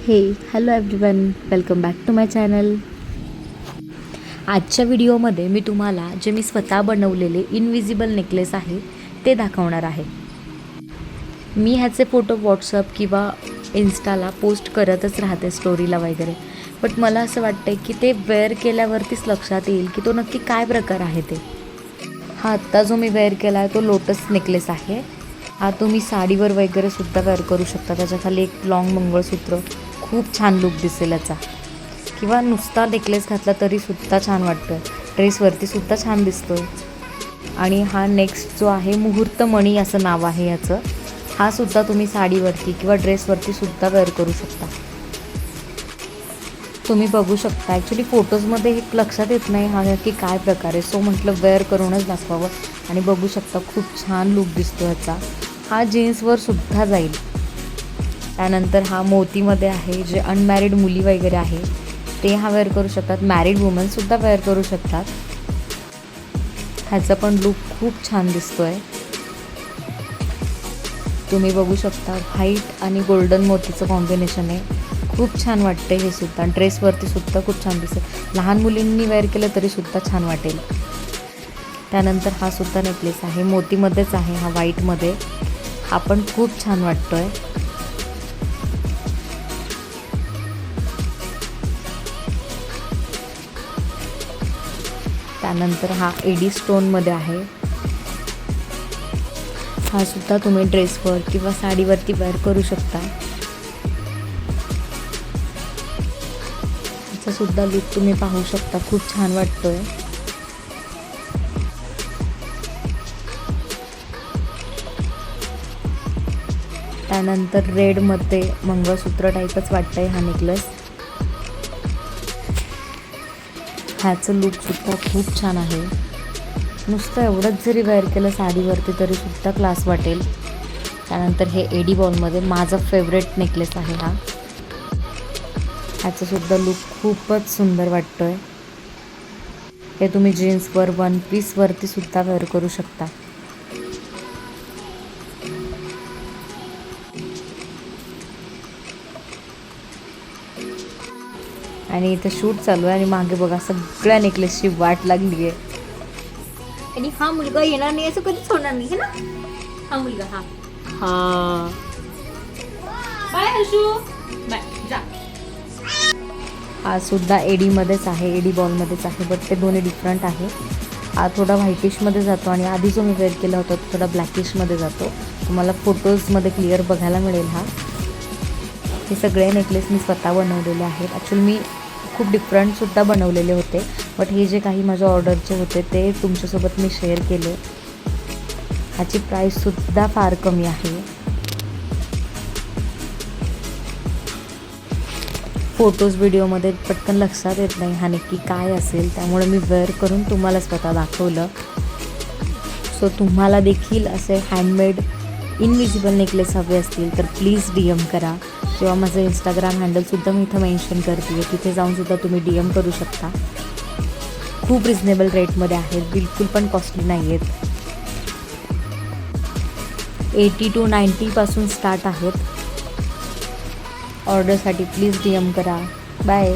हे hello everyone, welcome back to my channel. आजच्या व्हिडिओमध्ये मी तुम्हाला जे मी स्वतः बनवलेले इनविजिबल नेकलेस आहे ते दाखवणार आहे. मी ह्याचे फोटो व्हॉट्सअप किंवा इन्स्टाला पोस्ट करतच राहते, स्टोरीला वगैरे. बट मला असं वाटतं की ते वेअर केल्यावरतीच लक्षात येईल की तो नक्की काय प्रकार आहे ते. हा आत्ता जो मी वेअर केला आहे तो लोटस नेकलेस आहे. हा तुम्ही साडीवर वगैरे सुद्धा वेअर करू शकता. त्याच्या खाली एक लॉंग मंगळसूत्र, खूप छान लुक दिसेल याचा. किंवा नुसता नेकलेस घातला तरीसुद्धा छान वाटतं. ड्रेसवरतीसुद्धा छान दिसतो आहे. आणि हा नेक्स्ट जो आहे मुहूर्तमणी असं नाव आहे याचं. हा सुद्धा तुम्ही साडीवरती किंवा ड्रेसवरतीसुद्धा वेअर करू शकता. तुम्ही बघू शकता. ॲक्च्युली फोटोजमध्ये हे लक्षात येत नाही हा की काय प्रकार आहे. सो म्हटलं वेअर करूनच दाखवावं. आणि बघू शकता खूप छान लुक दिसतो ह्याचा. हा जीन्सवर सुद्धा जाईल. त्यानंतर हा मोतीमध्ये आहे. जे अनमॅरिड मुली वगैरे आहे ते हा वेअर करू शकतात. मॅरिड वुमनसुद्धा वेअर करू शकतात. ह्याचा पण लुक खूप छान दिसतो आहे. तुम्ही बघू शकता व्हाईट आणि गोल्डन मोतीचं कॉम्बिनेशन आहे. खूप छान वाटते हे सुद्धा. ड्रेसवरती सुद्धा खूप छान दिसेल. लहान मुलींनी वेअर केलं तरीसुद्धा छान वाटेल. त्यानंतर हा सुद्धा नेकलेस आहे. मोतीमध्येच आहे हा, व्हाईटमध्ये. हा पण खूप छान वाटतो आहे. त्यानंतर हा एडी स्टोनमध्ये आहे. हा सुद्धा तुम्ही ड्रेसवर किंवा साडीवरती वेअर करू शकता. ह्याचा सुद्धा लुक तुम्ही पाहू शकता. खूप छान वाटतोय. त्यानंतर रेडमध्ये मंगळसूत्र टाईपच वाटतंय हा नेकलेस. ह्याचं लुकसुद्धा खूप छान आहे. नुसतं एवढंच जरी वेअर केलं साडीवरती तरीसुद्धा क्लास वाटेल. त्यानंतर हे एडी बॉलमध्ये माझा फेवरेट नेकलेस आहे हा. ह्याचंसुद्धा लुक खूपच सुंदर वाटतो आहे. हे तुम्ही जीन्सवर, वन पीसवरती सुद्धा वेअर करू शकता. आणि इथं शूट चालू आहे आणि मागे बघा सगळ्या नेकलेसची वाट लागली आहे. आणि हा मुलगा येणार नाही असं कधीच होणार नाही, है ना? हा मुलगा हा हा बाय हर्षू, बाय जा. हा सुद्धा एडीमध्येच आहे, एडी बॉलमध्येच आहे. बट ते दोन्ही डिफरंट आहे. हा थोडा व्हाईटिशमध्ये जातो आणि आधी जो मी वेअर केला होता तो थोडा ब्लॅकिशमध्ये जातो. तुम्हाला फोटोजमध्ये क्लिअर बघायला मिळेल हा. हे सगळे नेकलेस मी स्वतः बनवलेले आहेत. ॲक्च्युली मी खूप डिफरंटसुद्धा बनवलेले होते. बट हे जे काही माझ्या ऑर्डरचे होते ते तुमच्यासोबत मी शेअर केले. ह्याची प्राईससुद्धा फार कमी आहे. फोटोज व्हिडिओमध्ये पटकन लक्षात येत नाही हा नक्की काय असेल. त्यामुळे मी वेअर करून तुम्हाला स्वतः दाखवलं. सो तुम्हाला देखील असे हँडमेड इनविजिबल नेकलेस हवे असतील तर प्लीज DM करा. किंवा माझं इंस्टाग्राम हँडलसुद्धा मी इथं मेन्शन करते आहे. तिथे जाऊनसुद्धा तुम्ही DM करू शकता. खूप रिजनेबल रेटमध्ये आहेत, बिलकुल पण कॉस्टली नाही आहेत. 80 to 90 स्टार्ट आहेत. ऑर्डरसाठी प्लीज DM करा. बाय.